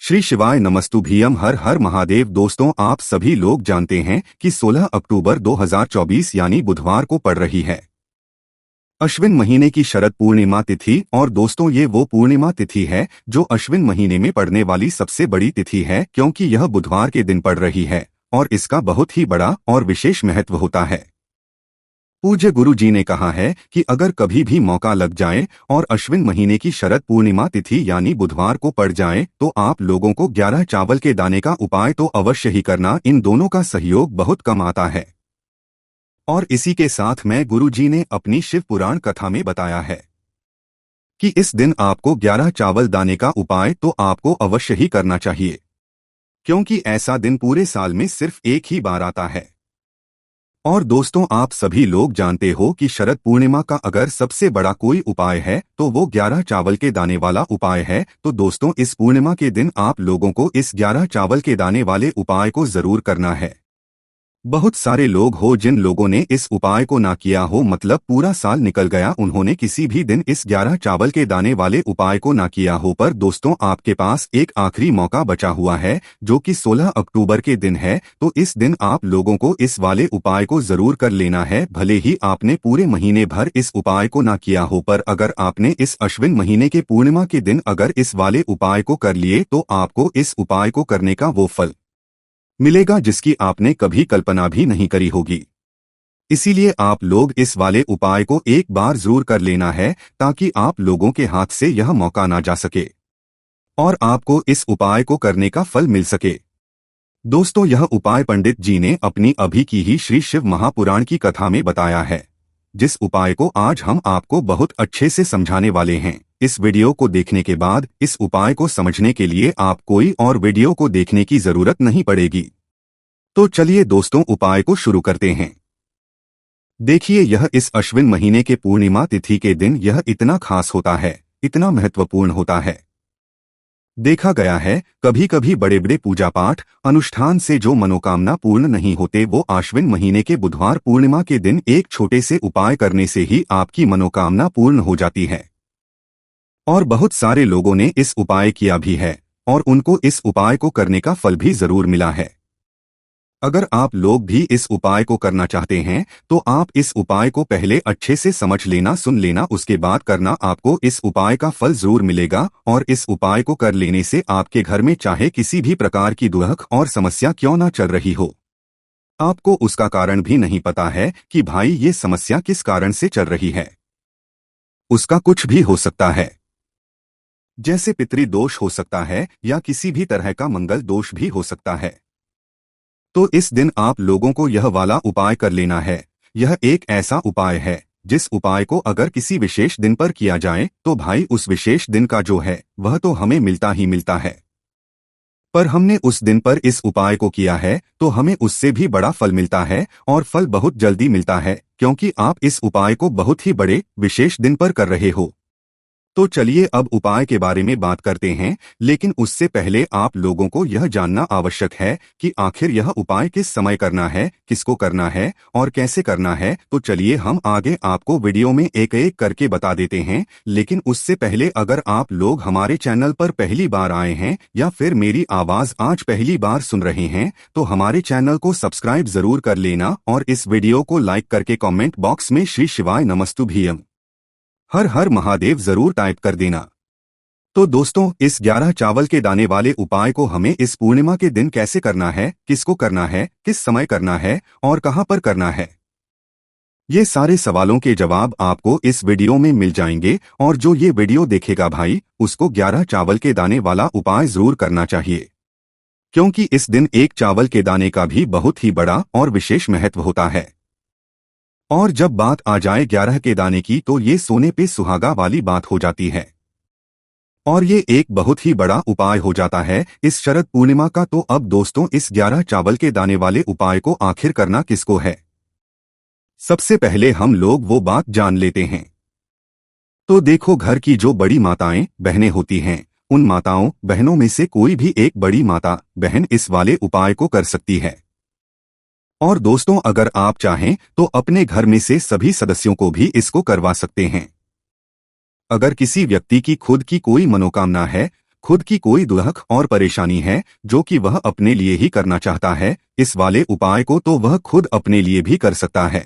श्री शिवाय नमस्तुभ्यम। हर हर महादेव। दोस्तों, आप सभी लोग जानते हैं कि 16 अक्टूबर 2024 यानी बुधवार को पड़ रही है अश्विन महीने की शरद पूर्णिमा तिथि। और दोस्तों, ये वो पूर्णिमा तिथि है जो अश्विन महीने में पड़ने वाली सबसे बड़ी तिथि है, क्योंकि यह बुधवार के दिन पड़ रही है और इसका बहुत ही बड़ा और विशेष महत्व होता है। पूज्य गुरु जी ने कहा है कि अगर कभी भी मौका लग जाए और अश्विन महीने की शरद पूर्णिमा तिथि यानी बुधवार को पड़ जाए तो आप लोगों को 11 चावल के दाने का उपाय तो अवश्य ही करना। इन दोनों का सहयोग बहुत कम आता है। और इसी के साथ में गुरु जी ने अपनी शिव पुराण कथा में बताया है कि इस दिन आपको 11 चावल दाने का उपाय तो आपको अवश्य ही करना चाहिए, क्योंकि ऐसा दिन पूरे साल में सिर्फ एक ही बार आता है। और दोस्तों, आप सभी लोग जानते हो कि शरद पूर्णिमा का अगर सबसे बड़ा कोई उपाय है तो वो 11 चावल के दाने वाला उपाय है। तो दोस्तों, इस पूर्णिमा के दिन आप लोगों को इस 11 चावल के दाने वाले उपाय को जरूर करना है। बहुत सारे लोग हो जिन लोगों ने इस उपाय को ना किया हो, मतलब पूरा साल निकल गया, उन्होंने किसी भी दिन इस 11 चावल के दाने वाले उपाय को ना किया हो। पर दोस्तों, आपके पास एक आखिरी मौका बचा हुआ है जो कि 16 अक्टूबर के दिन है। तो इस दिन आप लोगों को इस वाले उपाय को जरूर कर लेना है। भले ही आपने पूरे महीने भर इस उपाय को ना किया हो, पर अगर आपने इस अश्विन महीने के पूर्णिमा के दिन अगर इस वाले उपाय को कर लिए तो आपको इस उपाय को करने का वो फल मिलेगा जिसकी आपने कभी कल्पना भी नहीं करी होगी। इसीलिए आप लोग इस वाले उपाय को एक बार जरूर कर लेना है, ताकि आप लोगों के हाथ से यह मौका ना जा सके और आपको इस उपाय को करने का फल मिल सके। दोस्तों, यह उपाय पंडित जी ने अपनी अभी की ही श्री शिव महापुराण की कथा में बताया है, जिस उपाय को आज हम आपको बहुत अच्छे से समझाने वाले हैं। इस वीडियो को देखने के बाद इस उपाय को समझने के लिए आप कोई और वीडियो को देखने की जरूरत नहीं पड़ेगी। तो चलिए दोस्तों, उपाय को शुरू करते हैं। देखिए, यह इस अश्विन महीने के पूर्णिमा तिथि के दिन यह इतना खास होता है, इतना महत्वपूर्ण होता है। देखा गया है कभी कभी बड़े बड़े पूजा पाठ अनुष्ठान से जो मनोकामना पूर्ण नहीं होते, वो आश्विन महीने के बुधवार पूर्णिमा के दिन एक छोटे से उपाय करने से ही आपकी मनोकामना पूर्ण हो जाती है। और बहुत सारे लोगों ने इस उपाय किया भी है और उनको इस उपाय को करने का फल भी जरूर मिला है। अगर आप लोग भी इस उपाय को करना चाहते हैं तो आप इस उपाय को पहले अच्छे से समझ लेना, सुन लेना, उसके बाद करना। आपको इस उपाय का फल जरूर मिलेगा और इस उपाय को कर लेने से आपके घर में चाहे किसी भी प्रकार की दुख और समस्या क्यों ना चल रही हो, आपको उसका कारण भी नहीं पता है कि भाई ये समस्या किस कारण से चल रही है। उसका कुछ भी हो सकता है, जैसे पितृदोष हो सकता है या किसी भी तरह का मंगल दोष भी हो सकता है। तो इस दिन आप लोगों को यह वाला उपाय कर लेना है। यह एक ऐसा उपाय है जिस उपाय को अगर किसी विशेष दिन पर किया जाए तो भाई उस विशेष दिन का जो है वह तो हमें मिलता ही मिलता है, पर हमने उस दिन पर इस उपाय को किया है तो हमें उससे भी बड़ा फल मिलता है और फल बहुत जल्दी मिलता है, क्योंकि आप इस उपाय को बहुत ही बड़े विशेष दिन पर कर रहे हो। तो चलिए अब उपाय के बारे में बात करते हैं, लेकिन उससे पहले आप लोगों को यह जानना आवश्यक है कि आखिर यह उपाय किस समय करना है, किसको करना है और कैसे करना है। तो चलिए हम आगे आपको वीडियो में एक एक करके बता देते हैं। लेकिन उससे पहले अगर आप लोग हमारे चैनल पर पहली बार आए हैं या फिर मेरी आवाज आज पहली बार सुन रहे हैं तो हमारे चैनल को सब्सक्राइब जरूर कर लेना और इस वीडियो को लाइक करके कॉमेंट बॉक्स में श्री शिवाय नमस्तुभ्यम हर हर महादेव जरूर टाइप कर देना। तो दोस्तों, इस 11 चावल के दाने वाले उपाय को हमें इस पूर्णिमा के दिन कैसे करना है, किसको करना है, किस समय करना है और कहां पर करना है, ये सारे सवालों के जवाब आपको इस वीडियो में मिल जाएंगे। और जो ये वीडियो देखेगा भाई, उसको 11 चावल के दाने वाला उपाय जरूर करना चाहिए, क्योंकि इस दिन एक चावल के दाने का भी बहुत ही बड़ा और विशेष महत्व होता है। और जब बात आ जाए 11 के दाने की तो ये सोने पे सुहागा वाली बात हो जाती है और ये एक बहुत ही बड़ा उपाय हो जाता है इस शरद पूर्णिमा का। तो अब दोस्तों, इस 11 चावल के दाने वाले उपाय को आखिर करना किसको है, सबसे पहले हम लोग वो बात जान लेते हैं। तो देखो, घर की जो बड़ी माताएं बहनें होती हैं, उन माताओं बहनों में से कोई भी एक बड़ी माता बहन इस वाले उपाय को कर सकती है। और दोस्तों, अगर आप चाहें तो अपने घर में से सभी सदस्यों को भी इसको करवा सकते हैं। अगर किसी व्यक्ति की खुद की कोई मनोकामना है, खुद की कोई दुलहक और परेशानी है जो कि वह अपने लिए ही करना चाहता है, इस वाले उपाय को तो वह खुद अपने लिए भी कर सकता है।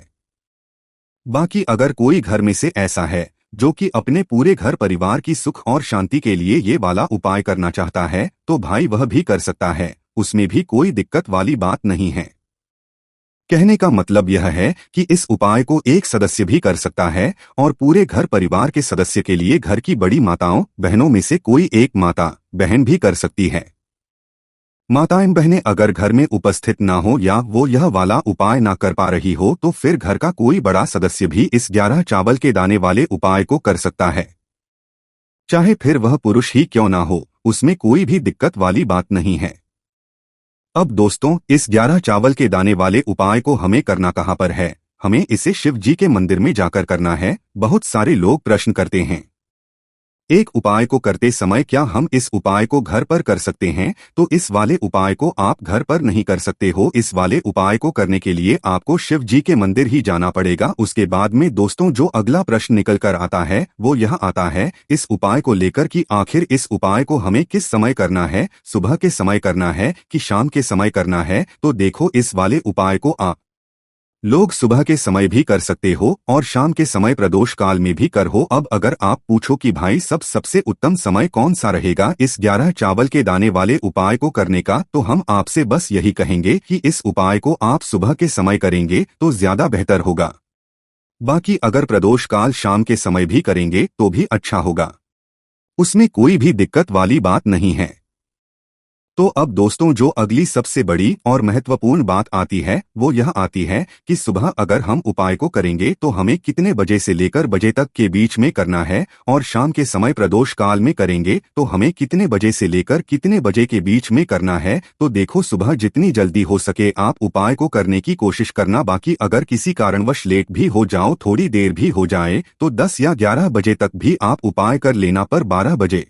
बाकी अगर कोई घर में से ऐसा है जो कि अपने पूरे घर परिवार की सुख और शांति के लिए ये वाला उपाय करना चाहता है, तो भाई वह भी कर सकता है, उसमें भी कोई दिक्कत वाली बात नहीं है। कहने का मतलब यह है कि इस उपाय को एक सदस्य भी कर सकता है और पूरे घर परिवार के सदस्य के लिए घर की बड़ी माताओं बहनों में से कोई एक माता बहन भी कर सकती है। माताएं बहनें अगर घर में उपस्थित ना हो या वो यह वाला उपाय ना कर पा रही हो तो फिर घर का कोई बड़ा सदस्य भी इस 11 चावल के दाने वाले उपाय को कर सकता है। चाहे फिर वह पुरुष ही क्यों ना हो, उसमें कोई भी दिक्कत वाली बात नहीं है। अब दोस्तों, इस 11 चावल के दाने वाले उपाय को हमें करना कहाँ पर है? हमें इसे शिव जी के मंदिर में जाकर करना है। बहुत सारे लोग प्रश्न करते हैं, एक उपाय को करते समय क्या हम इस उपाय को घर पर कर सकते हैं? तो इस वाले उपाय को आप घर पर नहीं कर सकते हो। इस वाले उपाय को करने के लिए आपको शिव जी के मंदिर ही जाना पड़ेगा। उसके बाद में दोस्तों जो अगला प्रश्न निकल कर आता है वो यह आता है इस उपाय को लेकर कि आखिर इस उपाय को हमें किस समय करना है, सुबह के समय करना है कि शाम के समय करना है? तो देखो, इस वाले उपाय को आप लोग सुबह के समय भी कर सकते हो और शाम के समय प्रदोष काल में भी कर हो। अब अगर आप पूछो कि भाई सबसे उत्तम समय कौन सा रहेगा इस 11 चावल के दाने वाले उपाय को करने का, तो हम आपसे बस यही कहेंगे कि इस उपाय को आप सुबह के समय करेंगे तो ज्यादा बेहतर होगा। बाकी अगर प्रदोष काल शाम के समय भी करेंगे तो भी अच्छा होगा, उसमें कोई भी दिक्कत वाली बात नहीं है। तो अब दोस्तों जो अगली सबसे बड़ी और महत्वपूर्ण बात आती है वो यह आती है कि सुबह अगर हम उपाय को करेंगे तो हमें कितने बजे से लेकर बजे तक के बीच में करना है, और शाम के समय प्रदोष काल में करेंगे तो हमें कितने बजे से लेकर कितने बजे के बीच में करना है। तो देखो, सुबह जितनी जल्दी हो सके आप उपाय को करने की कोशिश करना। बाकी अगर किसी कारणवश लेट भी हो जाओ, थोड़ी देर भी हो जाए, तो 10 या 11 बजे तक भी आप उपाय कर लेना, पर 12 बजे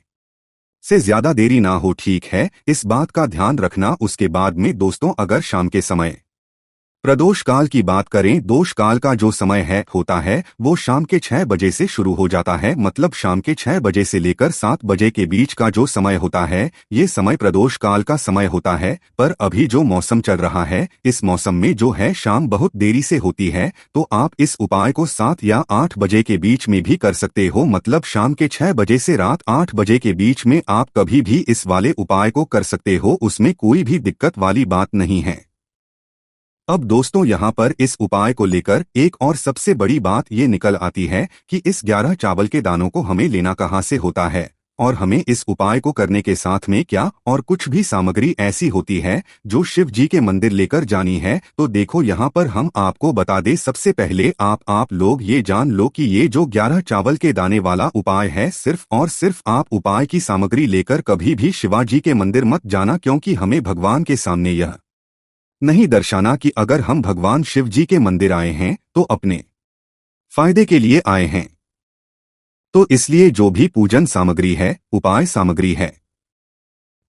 से ज्यादा देरी ना हो, ठीक है? इस बात का ध्यान रखना। उसके बाद में दोस्तों अगर शाम के समय प्रदोष काल की बात करें, दोष काल का जो समय होता है वो शाम के 6 बजे से शुरू हो जाता है। मतलब शाम के 6 बजे से लेकर 7 बजे के बीच का जो समय होता है ये समय प्रदोष काल का समय होता है। पर अभी जो मौसम चल रहा है इस मौसम में जो है शाम बहुत देरी से होती है, तो आप इस उपाय को 7 या 8 बजे के बीच में भी कर सकते हो। मतलब शाम के 6 बजे से रात 8 बजे के बीच में आप कभी भी इस वाले उपाय को कर सकते हो, उसमें कोई भी दिक्कत वाली बात नहीं है। अब दोस्तों यहाँ पर इस उपाय को लेकर एक और सबसे बड़ी बात ये निकल आती है कि इस 11 चावल के दानों को हमें लेना कहाँ से होता है, और हमें इस उपाय को करने के साथ में क्या और कुछ भी सामग्री ऐसी होती है जो शिव जी के मंदिर लेकर जानी है। तो देखो यहाँ पर हम आपको बता दें, सबसे पहले आप लोग ये जान लो कि ये जो 11 चावल के दाने वाला उपाय है, सिर्फ और सिर्फ आप उपाय की सामग्री लेकर कभी भी शिवाजी के मंदिर मत जाना, क्योंकि हमें भगवान के सामने यह नहीं दर्शाना कि अगर हम भगवान शिव जी के मंदिर आए हैं तो अपने फायदे के लिए आए हैं। तो इसलिए जो भी पूजन सामग्री है, उपाय सामग्री है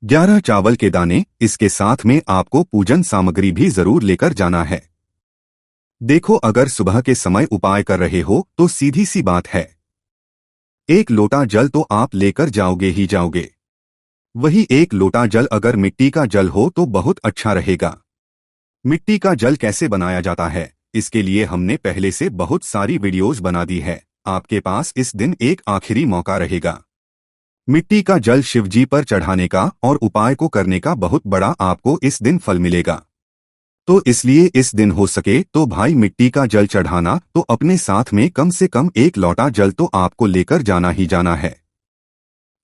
11 चावल के दाने, इसके साथ में आपको पूजन सामग्री भी जरूर लेकर जाना है। देखो, अगर सुबह के समय उपाय कर रहे हो तो सीधी सी बात है, 1 लोटा जल तो आप लेकर जाओगे ही जाओगे। वही 1 लोटा जल अगर मिट्टी का जल हो तो बहुत अच्छा रहेगा। मिट्टी का जल कैसे बनाया जाता है, इसके लिए हमने पहले से बहुत सारी वीडियोस बना दी है। आपके पास इस दिन एक आखिरी मौका रहेगा मिट्टी का जल शिव जी पर चढ़ाने का, और उपाय को करने का बहुत बड़ा आपको इस दिन फल मिलेगा। तो इसलिए इस दिन हो सके तो भाई मिट्टी का जल चढ़ाना, तो अपने साथ में कम से कम 1 लोटा जल तो आपको लेकर जाना ही जाना है।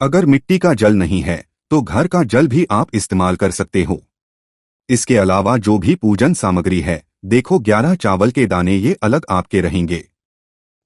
अगर मिट्टी का जल नहीं है तो घर का जल भी आप इस्तेमाल कर सकते हो। इसके अलावा जो भी पूजन सामग्री है, देखो 11 चावल के दाने ये अलग आपके रहेंगे,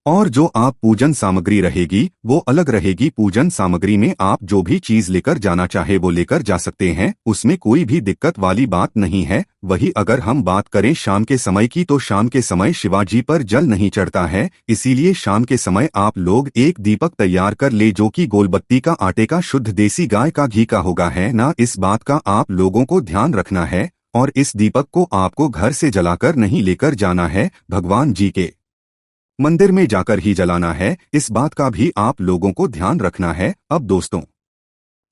और जो आप पूजन सामग्री रहेगी वो अलग रहेगी। पूजन सामग्री में आप जो भी चीज लेकर जाना चाहे वो लेकर जा सकते हैं, उसमें कोई भी दिक्कत वाली बात नहीं है। वही अगर हम बात करें शाम के समय की, तो शाम के समय शिवाजी पर जल नहीं चढ़ता है, इसीलिए शाम के समय आप लोग एक दीपक तैयार कर ले जो कि गोलबत्ती का, आटे का, शुद्ध देसी गाय का घी का होगा, है ना? इस बात का आप लोगों को ध्यान रखना है, और इस दीपक को आपको घर से जलाकर नहीं लेकर जाना है, भगवान जी के मंदिर में जाकर ही जलाना है। इस बात का भी आप लोगों को ध्यान रखना है। अब दोस्तों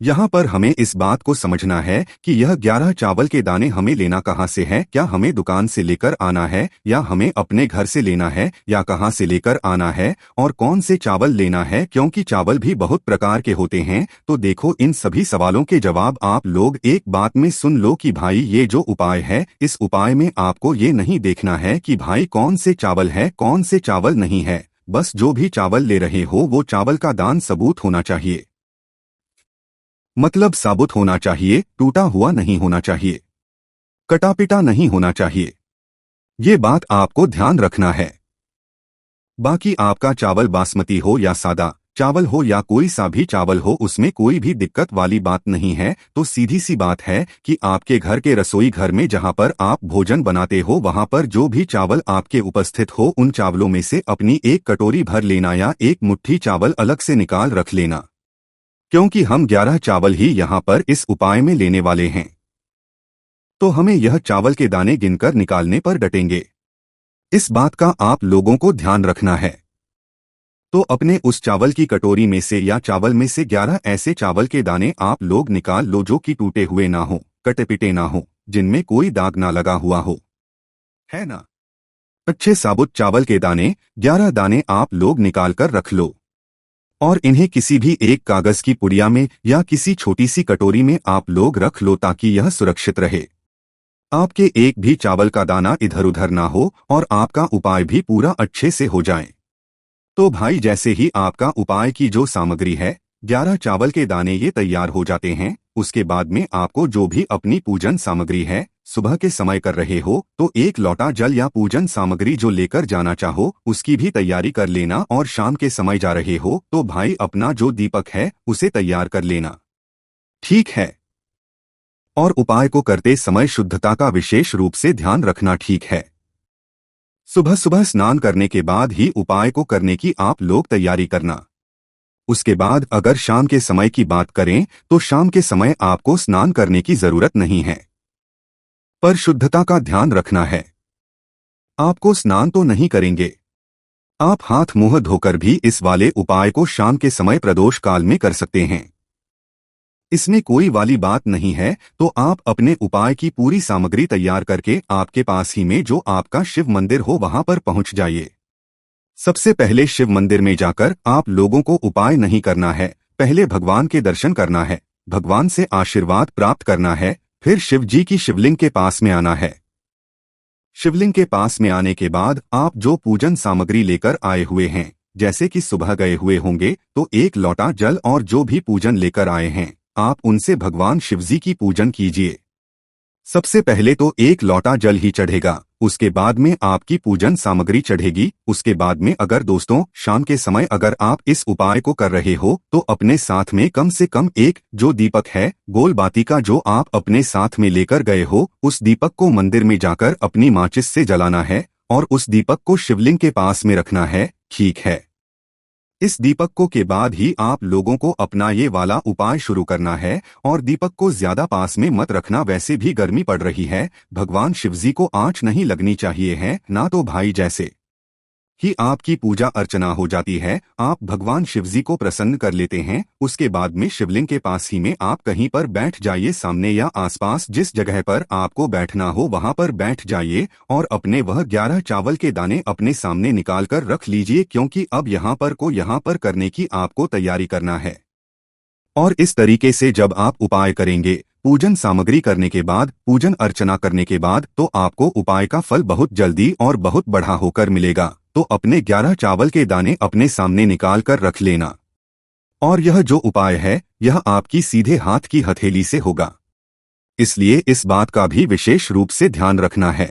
यहाँ पर हमें इस बात को समझना है कि यह 11 चावल के दाने हमें लेना कहाँ से है, क्या हमें दुकान से लेकर आना है या हमें अपने घर से लेना है या कहाँ से लेकर आना है और कौन से चावल लेना है, क्योंकि चावल भी बहुत प्रकार के होते हैं। तो देखो, इन सभी सवालों के जवाब आप लोग एक बात में सुन लो कि भाई ये जो उपाय है, इस उपाय में आपको ये नहीं देखना है कि भाई कौन से चावल है कौन से चावल नहीं है। बस जो भी चावल ले रहे हो वो चावल का दान सबूत होना चाहिए, मतलब साबुत होना चाहिए, टूटा हुआ नहीं होना चाहिए, कटा पिटा नहीं होना चाहिए। ये बात आपको ध्यान रखना है। बाकी आपका चावल बासमती हो या सादा चावल हो या कोई सा भी चावल हो, उसमें कोई भी दिक्कत वाली बात नहीं है। तो सीधी सी बात है कि आपके घर के रसोई घर में जहां पर आप भोजन बनाते हो वहां पर जो भी चावल आपके उपस्थित हो, उन चावलों में से अपनी एक कटोरी भर लेना या एक मुट्ठी चावल अलग से निकाल रख लेना, क्योंकि हम 11 चावल ही यहाँ पर इस उपाय में लेने वाले हैं। तो हमें यह चावल के दाने गिनकर निकालने पर डटेंगे, इस बात का आप लोगों को ध्यान रखना है। तो अपने उस चावल की कटोरी में से या चावल में से 11 ऐसे चावल के दाने आप लोग निकाल लो जो कि टूटे हुए ना हो, कटे पिटे ना हो, जिनमें कोई दाग ना लगा हुआ हो, है ना। अच्छे साबुत चावल के दाने 11 दाने आप लोग निकाल कर रख लो और इन्हें किसी भी एक कागज की पुड़िया में या किसी छोटी सी कटोरी में आप लोग रख लो ताकि यह सुरक्षित रहे। आपके एक भी चावल का दाना इधर उधर ना हो और आपका उपाय भी पूरा अच्छे से हो जाए। तो भाई जैसे ही आपका उपाय की जो सामग्री है, 11 चावल के दाने ये तैयार हो जाते हैं, उसके बाद में आपको जो भी अपनी पूजन सामग्री है, सुबह के समय कर रहे हो तो एक लोटा जल या पूजन सामग्री जो लेकर जाना चाहो उसकी भी तैयारी कर लेना, और शाम के समय जा रहे हो तो भाई अपना जो दीपक है उसे तैयार कर लेना, ठीक है। और उपाय को करते समय शुद्धता का विशेष रूप से ध्यान रखना, ठीक है। सुबह सुबह स्नान करने के बाद ही उपाय को करने की आप लोग तैयारी करना। उसके बाद अगर शाम के समय की बात करें तो शाम के समय आपको स्नान करने की जरूरत नहीं है, पर शुद्धता का ध्यान रखना है। आपको स्नान तो नहीं करेंगे, आप हाथ मुंह धोकर भी इस वाले उपाय को शाम के समय प्रदोष काल में कर सकते हैं, इसमें कोई वाली बात नहीं है। तो आप अपने उपाय की पूरी सामग्री तैयार करके आपके पास ही में जो आपका शिव मंदिर हो वहां पर पहुंच जाइए। सबसे पहले शिव मंदिर में जाकर आप लोगों को उपाय नहीं करना है, पहले भगवान के दर्शन करना है, भगवान से आशीर्वाद प्राप्त करना है, फिर शिव जी की शिवलिंग के पास में आना है। शिवलिंग के पास में आने के बाद आप जो पूजन सामग्री लेकर आए हुए हैं, जैसे कि सुबह गए हुए होंगे तो एक लोटा जल और जो भी पूजन लेकर आए हैं आप उनसे भगवान शिवजी की पूजन कीजिए। सबसे पहले तो एक लोटा जल ही चढ़ेगा, उसके बाद में आपकी पूजन सामग्री चढ़ेगी। उसके बाद में अगर दोस्तों शाम के समय अगर आप इस उपाय को कर रहे हो तो अपने साथ में कम से कम एक जो दीपक है गोल बाती का जो आप अपने साथ में लेकर गए हो, उस दीपक को मंदिर में जाकर अपनी माचिस से जलाना है और उस दीपक को शिवलिंग के पास में रखना है, ठीक है। इस दीपक को के बाद ही आप लोगों को अपना ये वाला उपाय शुरू करना है और दीपक को ज्यादा पास में मत रखना, वैसे भी गर्मी पड़ रही है, भगवान शिवजी को आंच नहीं लगनी चाहिए है ना। तो भाई जैसे ही आपकी पूजा अर्चना हो जाती है, आप भगवान शिवजी को प्रसन्न कर लेते हैं, उसके बाद में शिवलिंग के पास ही में आप कहीं पर बैठ जाइए, सामने या आसपास जिस जगह पर आपको बैठना हो वहां पर बैठ जाइए और अपने वह 11 चावल के दाने अपने सामने निकाल कर रख लीजिए, क्योंकि अब यहाँ पर करने की आपको तैयारी करना है। और इस तरीके से जब आप उपाय करेंगे, पूजन सामग्री करने के बाद, पूजन अर्चना करने के बाद, तो आपको उपाय का फल बहुत जल्दी और बहुत बढ़ा होकर मिलेगा। तो अपने 11 चावल के दाने अपने सामने निकाल कर रख लेना। और यह जो उपाय है यह आपकी सीधे हाथ की हथेली से होगा, इसलिए इस बात का भी विशेष रूप से ध्यान रखना है।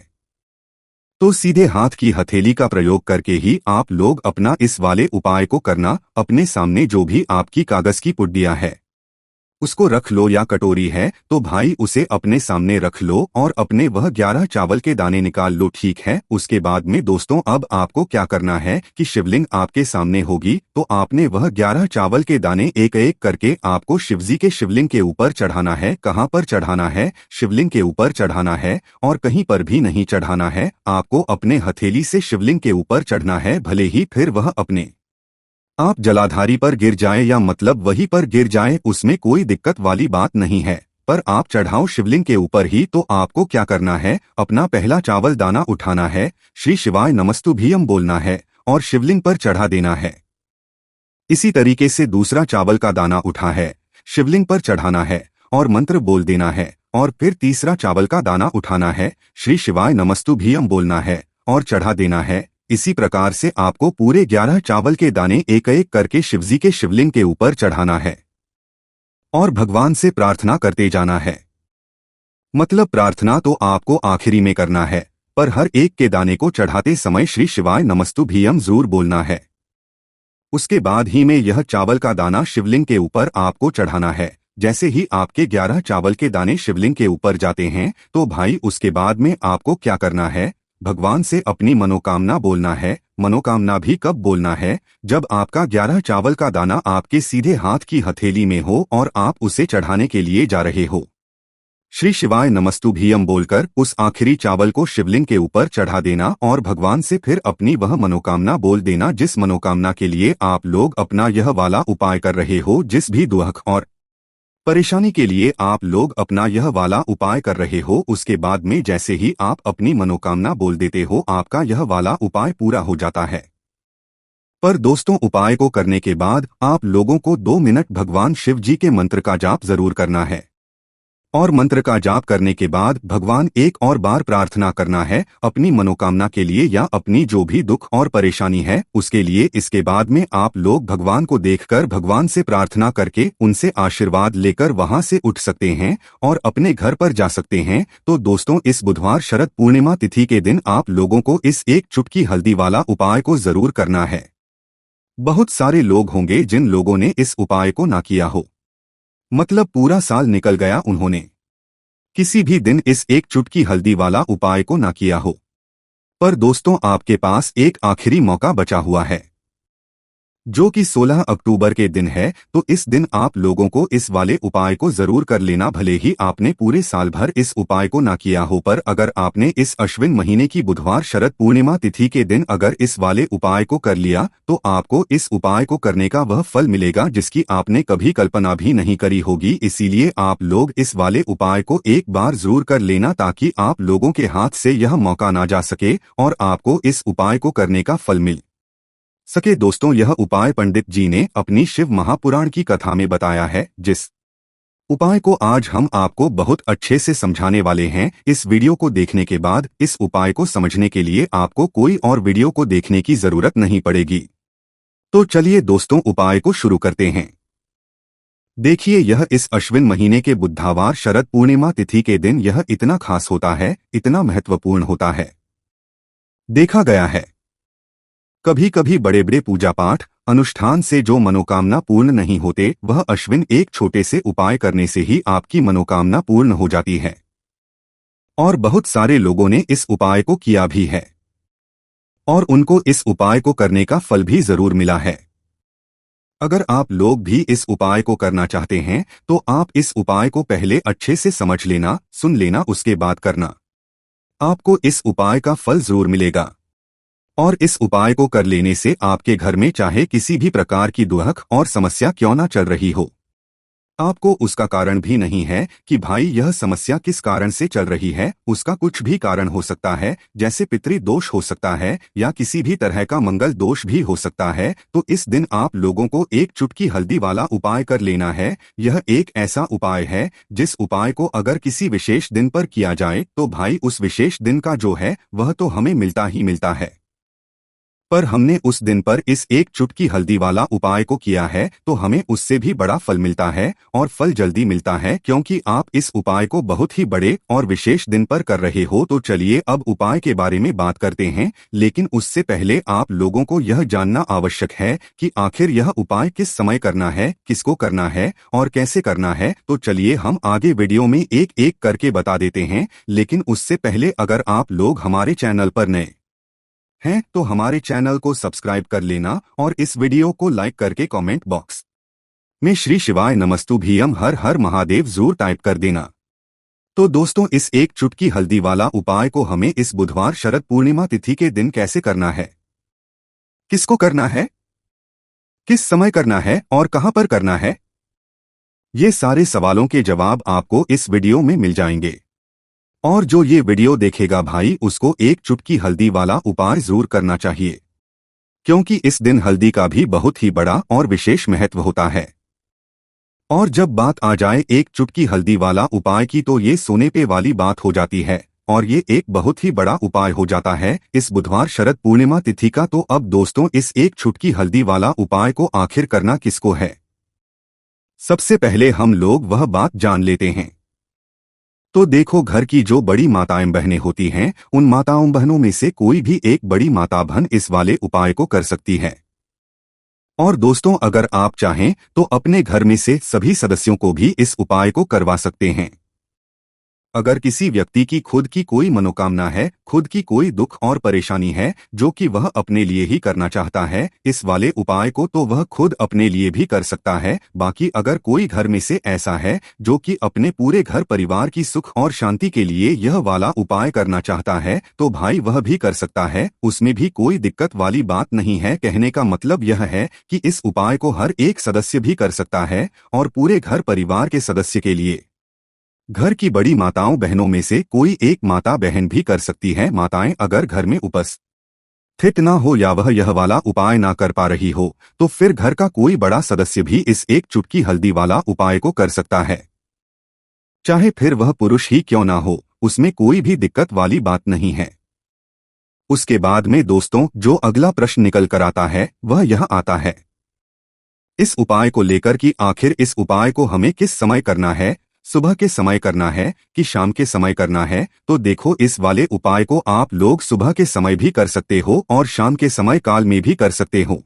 तो सीधे हाथ की हथेली का प्रयोग करके ही आप लोग अपना इस वाले उपाय को करना। अपने सामने जो भी आपकी कागज की पुड़िया है उसको रख लो, या कटोरी है तो भाई उसे अपने सामने रख लो और अपने वह 11 चावल के दाने निकाल लो, ठीक है। उसके बाद में दोस्तों अब आपको क्या करना है कि शिवलिंग आपके सामने होगी तो आपने वह 11 चावल के दाने एक एक करके आपको शिवजी के शिवलिंग के ऊपर चढ़ाना है। कहाँ पर चढ़ाना है? शिवलिंग के ऊपर चढ़ाना है और कहीं पर भी नहीं चढ़ाना है, आपको अपने हथेली से शिवलिंग के ऊपर चढ़ना है, भले ही फिर वह अपने आप जलाधारी पर गिर जाए या मतलब वहीं पर गिर जाए उसमें कोई दिक्कत वाली बात नहीं है, पर आप चढ़ाओ शिवलिंग के ऊपर ही। तो आपको क्या करना है, अपना पहला चावल दाना उठाना है, श्री शिवाय नमस्तुभ्यम बोलना है और शिवलिंग पर चढ़ा देना है। इसी तरीके से दूसरा चावल का दाना उठा है, शिवलिंग पर चढ़ाना है और मंत्र बोल देना है, और फिर तीसरा चावल का दाना उठाना है, श्री शिवाय नमस्तुभ्यम बोलना है और चढ़ा देना है। इसी प्रकार से आपको पूरे 11 चावल के दाने एक एक करके शिवजी के शिवलिंग के ऊपर चढ़ाना है और भगवान से प्रार्थना करते जाना है। मतलब प्रार्थना तो आपको आखिरी में करना है, पर हर एक के दाने को चढ़ाते समय श्री शिवाय नमस्तुभ्यम जरूर बोलना है। उसके बाद ही में यह चावल का दाना शिवलिंग के ऊपर आपको चढ़ाना है। जैसे ही आपके 11 चावल के दाने शिवलिंग के ऊपर जाते हैं तो भाई उसके बाद में आपको क्या करना है, भगवान से अपनी मनोकामना बोलना है। मनोकामना भी कब बोलना है, जब आपका 11 चावल का दाना आपके सीधे हाथ की हथेली में हो और आप उसे चढ़ाने के लिए जा रहे हो। श्री शिवाय नमस्तुभ्यम बोलकर उस आखिरी चावल को शिवलिंग के ऊपर चढ़ा देना और भगवान से फिर अपनी वह मनोकामना बोल देना जिस मनोकामना के लिए आप लोग अपना यह वाला उपाय कर रहे हो। जिस भी दुख और परेशानी के लिए आप लोग अपना यह वाला उपाय कर रहे हो, उसके बाद में जैसे ही आप अपनी मनोकामना बोल देते हो आपका यह वाला उपाय पूरा हो जाता है। पर दोस्तों, उपाय को करने के बाद आप लोगों को 2 मिनट भगवान शिव जी के मंत्र का जाप जरूर करना है और मंत्र का जाप करने के बाद भगवान एक और बार प्रार्थना करना है अपनी मनोकामना के लिए या अपनी जो भी दुख और परेशानी है उसके लिए। इसके बाद में आप लोग भगवान को देखकर भगवान से प्रार्थना करके उनसे आशीर्वाद लेकर वहां से उठ सकते हैं और अपने घर पर जा सकते हैं। तो दोस्तों, इस बुधवार शरद पूर्णिमा तिथि के दिन आप लोगों को इस एक चुटकी हल्दी वाला उपाय को जरूर करना है। बहुत सारे लोग होंगे जिन लोगों ने इस उपाय को ना किया हो, मतलब पूरा साल निकल गया उन्होंने किसी भी दिन इस एक चुटकी हल्दी वाला उपाय को ना किया हो। पर दोस्तों, आपके पास एक आखिरी मौका बचा हुआ है जो कि 16 अक्टूबर के दिन है। तो इस दिन आप लोगों को इस वाले उपाय को जरूर कर लेना, भले ही आपने पूरे साल भर इस उपाय को ना किया हो। पर अगर आपने इस अश्विन महीने की बुधवार शरद पूर्णिमा तिथि के दिन अगर इस वाले उपाय को कर लिया तो आपको इस उपाय को करने का वह फल मिलेगा जिसकी आपने कभी कल्पना भी नहीं करी होगी। इसीलिए आप लोग इस वाले उपाय को एक बार जरूर कर लेना ताकि आप लोगों के हाथ से यह मौका ना जा सके और आपको इस उपाय को करने का फल मिल सके। दोस्तों, यह उपाय पंडित जी ने अपनी शिव महापुराण की कथा में बताया है, जिस उपाय को आज हम आपको बहुत अच्छे से समझाने वाले हैं। इस वीडियो को देखने के बाद इस उपाय को समझने के लिए आपको कोई और वीडियो को देखने की जरूरत नहीं पड़ेगी। तो चलिए दोस्तों, उपाय को शुरू करते हैं। देखिए, यह इस अश्विन महीने के बुधवार शरद पूर्णिमा तिथि के दिन यह इतना खास होता है, इतना महत्वपूर्ण होता है। देखा गया है कभी कभी बड़े बड़े पूजा पाठ अनुष्ठान से जो मनोकामना पूर्ण नहीं होते, वह अश्विन एक छोटे से उपाय करने से ही आपकी मनोकामना पूर्ण हो जाती है। और बहुत सारे लोगों ने इस उपाय को किया भी है और उनको इस उपाय को करने का फल भी जरूर मिला है। अगर आप लोग भी इस उपाय को करना चाहते हैं तो आप इस उपाय को पहले अच्छे से समझ लेना, सुन लेना, उसके बाद करना। आपको इस उपाय का फल जरूर मिलेगा और इस उपाय को कर लेने से आपके घर में चाहे किसी भी प्रकार की दुख और समस्या क्यों ना चल रही हो, आपको उसका कारण भी नहीं है कि भाई यह समस्या किस कारण से चल रही है। उसका कुछ भी कारण हो सकता है, जैसे पितृ दोष हो सकता है या किसी भी तरह का मंगल दोष भी हो सकता है। तो इस दिन आप लोगों को एक चुटकी हल्दी वाला उपाय कर लेना है। यह एक ऐसा उपाय है जिस उपाय को अगर किसी विशेष दिन पर किया जाए तो भाई उस विशेष दिन का जो है वह तो हमें मिलता ही मिलता है। पर हमने उस दिन पर इस एक चुटकी हल्दी वाला उपाय को किया है तो हमें उससे भी बड़ा फल मिलता है और फल जल्दी मिलता है, क्योंकि आप इस उपाय को बहुत ही बड़े और विशेष दिन पर कर रहे हो। तो चलिए अब उपाय के बारे में बात करते हैं, लेकिन उससे पहले आप लोगों को यह जानना आवश्यक है कि आखिर यह उपाय किस समय करना है, किसको करना है और कैसे करना है। तो चलिए हम आगे वीडियो में एक एक करके बता देते हैं, लेकिन उससे पहले अगर आप लोग हमारे चैनल पर नए हैं तो हमारे चैनल को सब्सक्राइब कर लेना और इस वीडियो को लाइक करके कमेंट बॉक्स में श्री शिवाय नमस्तुभ्यम हर हर महादेव जरूर टाइप कर देना। तो दोस्तों, इस एक चुटकी हल्दी वाला उपाय को हमें इस बुधवार शरद पूर्णिमा तिथि के दिन कैसे करना है, किसको करना है, किस समय करना है और कहां पर करना है? ये सारे सवालों के जवाब आपको इस वीडियो में मिल जाएंगे। और जो ये वीडियो देखेगा भाई, उसको एक चुटकी हल्दी वाला उपाय जरूर करना चाहिए, क्योंकि इस दिन हल्दी का भी बहुत ही बड़ा और विशेष महत्व होता है। और जब बात आ जाए एक चुटकी हल्दी वाला उपाय की, तो ये सोने पे वाली बात हो जाती है और ये एक बहुत ही बड़ा उपाय हो जाता है इस बुधवार शरद पूर्णिमा तिथि का। तो अब दोस्तों, इस एक चुटकी हल्दी वाला उपाय को आखिर करना किसको है, सबसे पहले हम लोग वह बात जान लेते हैं। तो देखो, घर की जो बड़ी माताएं बहनें होती हैं, उन माताओं बहनों में से कोई भी एक बड़ी माता बहन इस वाले उपाय को कर सकती है। और दोस्तों, अगर आप चाहें तो अपने घर में से सभी सदस्यों को भी इस उपाय को करवा सकते हैं। अगर किसी व्यक्ति की खुद की कोई मनोकामना है, खुद की कोई दुख और परेशानी है जो कि वह अपने लिए ही करना चाहता है इस वाले उपाय को, तो वह खुद अपने लिए भी कर सकता है। बाकी अगर कोई घर में से ऐसा है जो कि अपने पूरे घर परिवार की सुख और शांति के लिए यह वाला उपाय करना चाहता है, तो भाई वह भी कर सकता है, उसमें भी कोई दिक्कत वाली बात नहीं है। कहने का मतलब यह है कि इस उपाय को हर एक सदस्य भी कर सकता है और पूरे घर परिवार के सदस्य के लिए घर की बड़ी माताओं बहनों में से कोई एक माता बहन भी कर सकती है। माताएं अगर घर में उपस्थित ना हो या वह यह वाला उपाय ना कर पा रही हो, तो फिर घर का कोई बड़ा सदस्य भी इस एक चुटकी हल्दी वाला उपाय को कर सकता है, चाहे फिर वह पुरुष ही क्यों ना हो, उसमें कोई भी दिक्कत वाली बात नहीं है। उसके बाद में दोस्तों, जो अगला प्रश्न निकल कर आता है वह यह आता है इस उपाय को लेकर कि आखिर इस उपाय को हमें किस समय करना है, सुबह के समय करना है कि शाम के समय करना है। तो देखो, इस वाले उपाय को आप लोग सुबह के समय भी कर सकते हो और शाम के समय काल में भी कर सकते हो।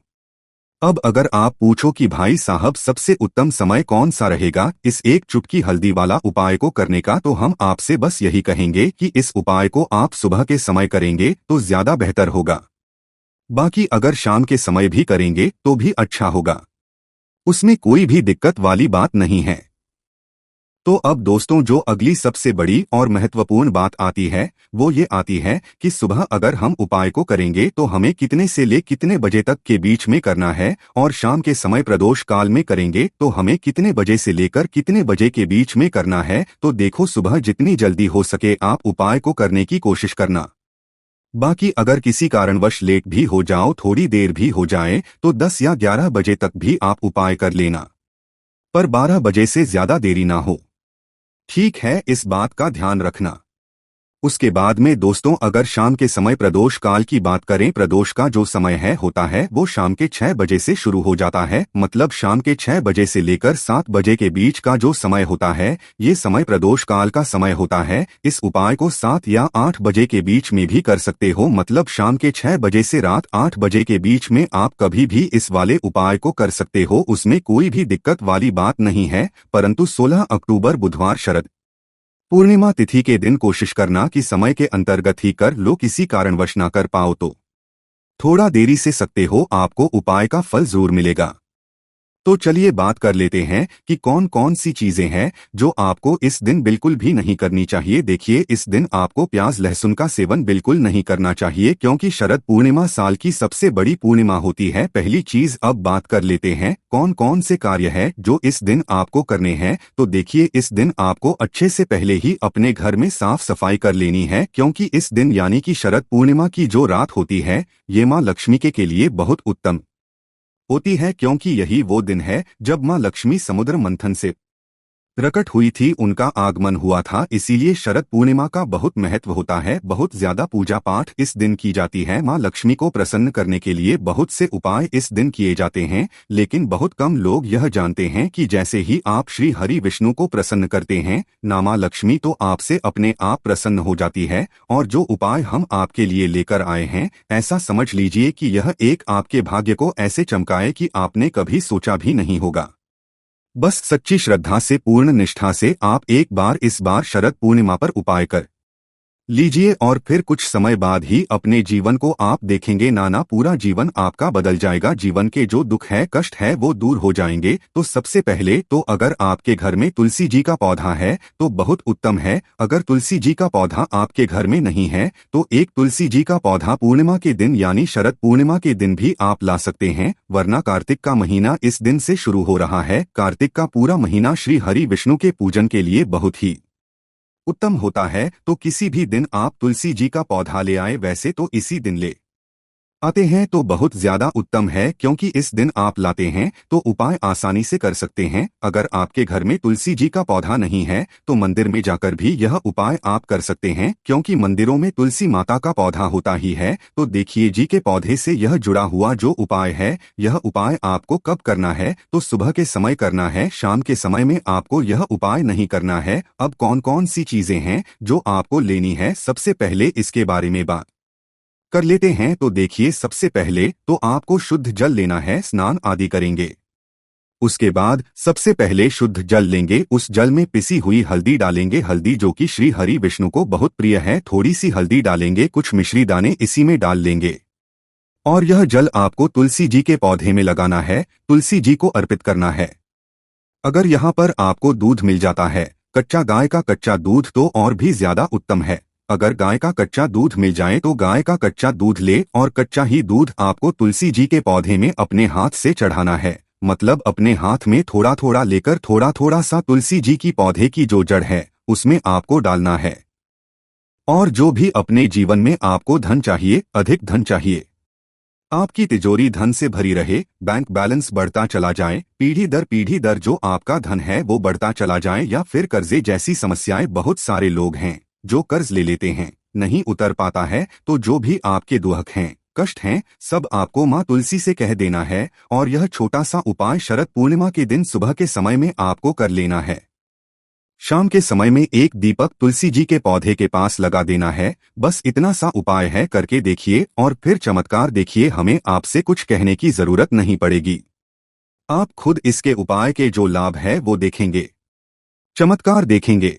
अब अगर आप पूछो कि भाई साहब, सबसे उत्तम समय कौन सा रहेगा इस एक चुटकी हल्दी वाला उपाय को करने का, तो हम आपसे बस यही कहेंगे कि इस उपाय को आप सुबह के समय करेंगे तो ज्यादा बेहतर होगा। बाकी अगर शाम के समय भी करेंगे तो भी अच्छा होगा, उसमें कोई भी दिक्कत वाली बात नहीं है। तो अब दोस्तों, जो अगली सबसे बड़ी और महत्वपूर्ण बात आती है वो ये आती है कि सुबह अगर हम उपाय को करेंगे तो हमें कितने से ले कितने बजे तक के बीच में करना है, और शाम के समय प्रदोष काल में करेंगे तो हमें कितने बजे से लेकर कितने बजे के बीच में करना है। तो देखो, सुबह जितनी जल्दी हो सके आप उपाय को करने की कोशिश करना। बाकी अगर किसी कारणवश लेट भी हो जाओ, थोड़ी देर भी हो जाए, तो 10 या 11 बजे तक भी आप उपाय कर लेना, पर 12 बजे से ज्यादा देरी ना हो, ठीक है? इस बात का ध्यान रखना। उसके बाद में दोस्तों, अगर शाम के समय प्रदोष काल की बात करें, प्रदोष का जो समय है होता है वो शाम के 6 बजे से शुरू हो जाता है। मतलब शाम के 6 बजे से लेकर 7 बजे के बीच का जो समय होता है, ये समय प्रदोष काल का समय होता है। इस उपाय को 7 या 8 बजे के बीच में भी कर सकते हो। मतलब शाम के 6 बजे से रात 8 बजे के बीच में आप कभी भी इस वाले उपाय को कर सकते हो, उसमें कोई भी दिक्कत वाली बात नहीं है। परंतु 16 अक्टूबर बुधवार शरद पूर्णिमा तिथि के दिन कोशिश करना कि समय के अंतर्गत ही कर लो, किसी कारणवश ना कर पाओ तो थोड़ा देरी से सकते हो, आपको उपाय का फल जरूर मिलेगा। तो चलिए बात कर लेते हैं कि कौन कौन सी चीजें हैं जो आपको इस दिन बिल्कुल भी नहीं करनी चाहिए। देखिए, इस दिन आपको प्याज लहसुन का सेवन बिल्कुल नहीं करना चाहिए, क्योंकि शरद पूर्णिमा साल की सबसे बड़ी पूर्णिमा होती है। पहली चीज, अब बात कर लेते हैं कौन कौन से कार्य है जो इस दिन आपको करने हैं। तो देखिए, इस दिन आपको अच्छे से पहले ही अपने घर में साफ सफाई कर लेनी है, क्योंकि इस दिन यानी कि शरद पूर्णिमा की जो रात होती है, ये माँ लक्ष्मी के लिए बहुत उत्तम होती है, क्योंकि यही वो दिन है जब माँ लक्ष्मी समुद्र मंथन से प्रकट हुई थी, उनका आगमन हुआ था। इसीलिए शरद पूर्णिमा का बहुत महत्व होता है, बहुत ज्यादा पूजा पाठ इस दिन की जाती है। माँ लक्ष्मी को प्रसन्न करने के लिए बहुत से उपाय इस दिन किए जाते हैं, लेकिन बहुत कम लोग यह जानते हैं कि जैसे ही आप श्री हरि विष्णु को प्रसन्न करते हैं ना, माँ लक्ष्मी तो आपसे अपने आप प्रसन्न हो जाती है। और जो उपाय हम आपके लिए लेकर आए हैं, ऐसा समझ लीजिए कि यह एक आपके भाग्य को ऐसे चमकाए कि आपने कभी सोचा भी नहीं होगा। बस सच्ची श्रद्धा से, पूर्ण निष्ठा से आप एक बार इस बार शरद पूर्णिमा पर उपाय कर लीजिए और फिर कुछ समय बाद ही अपने जीवन को आप देखेंगे नाना पूरा जीवन आपका बदल जाएगा। जीवन के जो दुख है कष्ट है वो दूर हो जाएंगे। तो सबसे पहले तो अगर आपके घर में तुलसी जी का पौधा है तो बहुत उत्तम है। अगर तुलसी जी का पौधा आपके घर में नहीं है तो एक तुलसी जी का पौधा पूर्णिमा के दिन यानी शरद पूर्णिमा के दिन भी आप ला सकते हैं, वरना कार्तिक का महीना इस दिन से शुरू हो रहा है। कार्तिक का पूरा महीना श्री हरि विष्णु के पूजन के लिए बहुत ही उत्तम होता है। तो किसी भी दिन आप तुलसी जी का पौधा ले आए, वैसे तो इसी दिन ले आते हैं तो बहुत ज्यादा उत्तम है, क्योंकि इस दिन आप लाते हैं तो उपाय आसानी से कर सकते हैं। अगर आपके घर में तुलसी जी का पौधा नहीं है तो मंदिर में जाकर भी यह उपाय आप कर सकते हैं, क्योंकि मंदिरों में तुलसी माता का पौधा होता ही है। तो देखिए जी के पौधे से यह जुड़ा हुआ जो उपाय है, यह उपाय आपको कब करना है तो सुबह के समय करना है, शाम के समय में आपको यह उपाय नहीं करना है। अब कौन कौन सी चीजें हैं जो आपको लेनी है, सबसे पहले इसके बारे में बात कर लेते हैं। तो देखिए सबसे पहले तो आपको शुद्ध जल लेना है, स्नान आदि करेंगे। उसके बाद सबसे पहले शुद्ध जल लेंगे, उस जल में पिसी हुई हल्दी डालेंगे, हल्दी जो कि श्री हरि विष्णु को बहुत प्रिय है। थोड़ी सी हल्दी डालेंगे, कुछ मिश्री दाने इसी में डाल लेंगे और यह जल आपको तुलसी जी के पौधे में लगाना है, तुलसी जी को अर्पित करना है। अगर यहाँ पर आपको दूध मिल जाता है, कच्चा गाय का कच्चा दूध, तो और भी ज्यादा उत्तम है। अगर गाय का कच्चा दूध मिल जाए तो गाय का कच्चा दूध ले और कच्चा ही दूध आपको तुलसी जी के पौधे में अपने हाथ से चढ़ाना है। मतलब अपने हाथ में थोड़ा थोड़ा लेकर थोड़ा थोड़ा सा तुलसी जी की पौधे की जो जड़ है उसमें आपको डालना है। और जो भी अपने जीवन में आपको धन चाहिए, अधिक धन चाहिए, आपकी तिजोरी धन से भरी रहे, बैंक बैलेंस बढ़ता चला जाए, पीढ़ी दर जो आपका धन है वो बढ़ता चला जाए, या फिर कर्जे जैसी समस्याएं, बहुत सारे लोग हैं जो कर्ज ले लेते हैं, नहीं उतर पाता है, तो जो भी आपके दुख हैं, कष्ट हैं, सब आपको माँ तुलसी से कह देना है। और यह छोटा सा उपाय शरद पूर्णिमा के दिन सुबह के समय में आपको कर लेना है। शाम के समय में एक दीपक तुलसी जी के पौधे के पास लगा देना है। बस इतना सा उपाय है, करके देखिए और फिर चमत्कार देखिए। हमें आपसे कुछ कहने की जरूरत नहीं पड़ेगी, आप खुद इसके उपाय के जो लाभ है वो देखेंगे, चमत्कार देखेंगे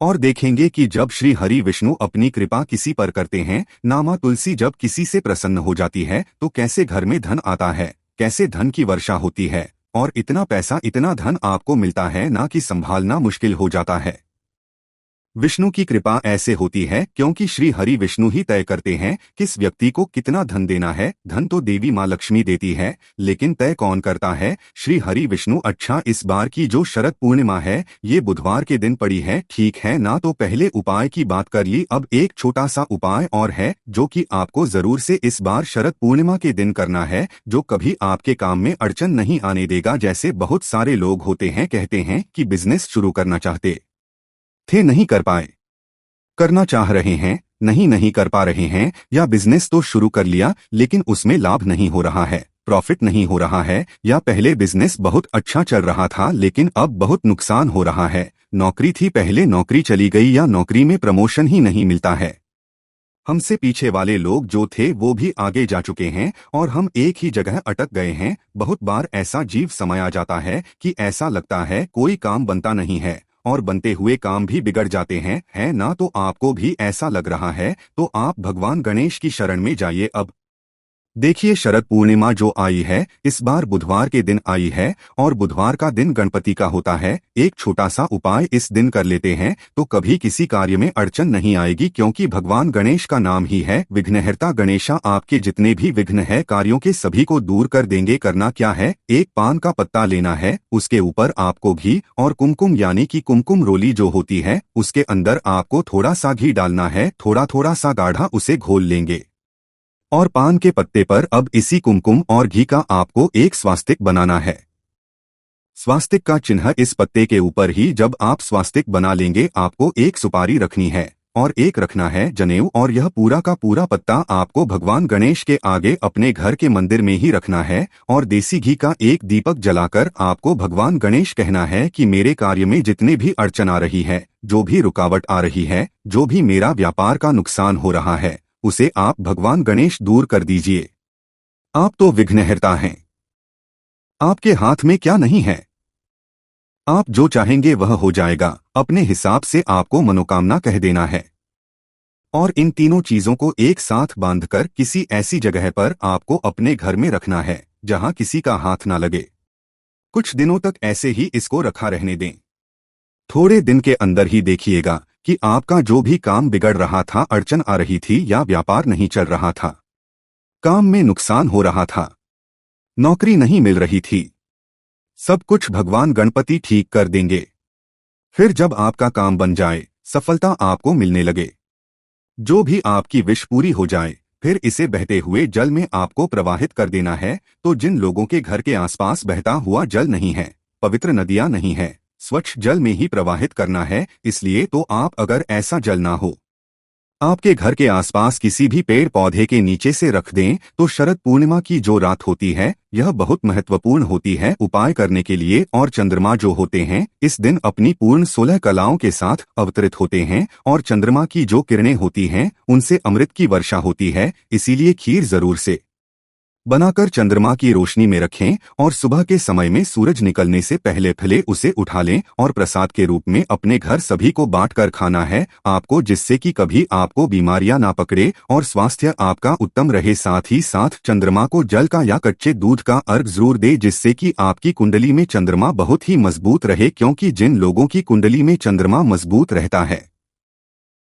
और देखेंगे कि जब श्री हरि विष्णु अपनी कृपा किसी पर करते हैं, नामा तुलसी जब किसी से प्रसन्न हो जाती है तो कैसे घर में धन आता है, कैसे धन की वर्षा होती है और इतना पैसा इतना धन आपको मिलता है ना कि संभालना मुश्किल हो जाता है। विष्णु की कृपा ऐसे होती है क्योंकि श्री हरि विष्णु ही तय करते हैं किस व्यक्ति को कितना धन देना है। धन तो देवी माँ लक्ष्मी देती है, लेकिन तय कौन करता है? श्री हरि विष्णु। अच्छा, इस बार की जो शरद पूर्णिमा है ये बुधवार के दिन पड़ी है, ठीक है ना? तो पहले उपाय की बात कर ली, अब एक छोटा सा उपाय और है जो कि आपको जरूर से इस बार शरद पूर्णिमा के दिन करना है, जो कभी आपके काम में अड़चन नहीं आने देगा। जैसे बहुत सारे लोग होते हैं, कहते हैं कि बिजनेस शुरू करना चाहते थे, नहीं कर पाए, करना चाह रहे हैं, नहीं कर पा रहे हैं, या बिजनेस तो शुरू कर लिया लेकिन उसमें लाभ नहीं हो रहा है, प्रॉफिट नहीं हो रहा है, या पहले बिजनेस बहुत अच्छा चल रहा था लेकिन अब बहुत नुकसान हो रहा है। नौकरी थी, पहले नौकरी चली गई, या नौकरी में प्रमोशन ही नहीं मिलता है। हमसे पीछे वाले लोग जो थे वो भी आगे जा चुके हैं और हम एक ही जगह अटक गए हैं। बहुत बार ऐसा जीव समय आ जाता है कि ऐसा लगता है कोई काम बनता नहीं है और बनते हुए काम भी बिगड़ जाते हैं, है ना? तो आपको भी ऐसा लग रहा है तो आप भगवान गणेश की शरण में जाइए। अब देखिए शरद पूर्णिमा जो आई है इस बार बुधवार के दिन आई है और बुधवार का दिन गणपति का होता है। एक छोटा सा उपाय इस दिन कर लेते हैं तो कभी किसी कार्य में अड़चन नहीं आएगी, क्योंकि भगवान गणेश का नाम ही है विघ्नहर्ता। गणेशा आपके जितने भी विघ्न है कार्यों के सभी को दूर कर देंगे। करना क्या है, एक पान का पत्ता लेना है, उसके ऊपर आपको घी और कुमकुम यानी कि कुमकुम रोली जो होती है उसके अंदर आपको थोड़ा सा घी डालना है, थोड़ा थोड़ा सा गाढ़ा उसे घोल लेंगे और पान के पत्ते पर अब इसी कुमकुम और घी का आपको एक स्वास्तिक बनाना है। स्वास्तिक का चिन्ह इस पत्ते के ऊपर ही जब आप स्वास्तिक बना लेंगे, आपको एक सुपारी रखनी है और एक रखना है जनेऊ, और यह पूरा का पूरा पत्ता आपको भगवान गणेश के आगे अपने घर के मंदिर में ही रखना है और देसी घी का एक दीपक जलाकर आपको भगवान गणेश कहना है कि मेरे कार्य में जितने भी अड़चन आ रही है, जो भी रुकावट आ रही है, जो भी मेरा व्यापार का नुकसान हो रहा है, उसे आप भगवान गणेश दूर कर दीजिए। आप तो विघ्नहर्ता हैं, आपके हाथ में क्या नहीं है, आप जो चाहेंगे वह हो जाएगा। अपने हिसाब से आपको मनोकामना कह देना है। और इन तीनों चीजों को एक साथ बांधकर किसी ऐसी जगह पर आपको अपने घर में रखना है जहां किसी का हाथ ना लगे। कुछ दिनों तक ऐसे ही इसको रखा रहने दें। थोड़े दिन के अंदर ही देखिएगा कि आपका जो भी काम बिगड़ रहा था, अड़चन आ रही थी या व्यापार नहीं चल रहा था, काम में नुकसान हो रहा था, नौकरी नहीं मिल रही थी, सब कुछ भगवान गणपति ठीक कर देंगे। फिर जब आपका काम बन जाए, सफलता आपको मिलने लगे, जो भी आपकी विश पूरी हो जाए, फिर इसे बहते हुए जल में आपको प्रवाहित कर देना है। तो जिन लोगों के घर के आसपास बहता हुआ जल नहीं है, पवित्र नदियां नहीं है, स्वच्छ जल में ही प्रवाहित करना है। इसलिए तो आप अगर ऐसा जल ना हो, आपके घर के आसपास किसी भी पेड़ पौधे के नीचे से रख दें, तो शरद पूर्णिमा की जो रात होती है यह बहुत महत्वपूर्ण होती है उपाय करने के लिए। और चंद्रमा जो होते हैं इस दिन अपनी पूर्ण 16 कलाओं के साथ अवतरित होते हैं, और चंद्रमा की जो किरणें होती हैं उनसे अमृत की वर्षा होती है। इसीलिए खीर जरूर से बनाकर चंद्रमा की रोशनी में रखें, और सुबह के समय में सूरज निकलने से पहले पहले उसे उठा लें और प्रसाद के रूप में अपने घर सभी को बांटकर खाना है आपको, जिससे कि कभी आपको बीमारियां ना पकड़े और स्वास्थ्य आपका उत्तम रहे। साथ ही साथ चंद्रमा को जल का या कच्चे दूध का अर्घ जरूर दे, जिससे कि आपकी कुंडली में चंद्रमा बहुत ही मजबूत रहे। क्योंकि जिन लोगों की कुंडली में चंद्रमा मजबूत रहता है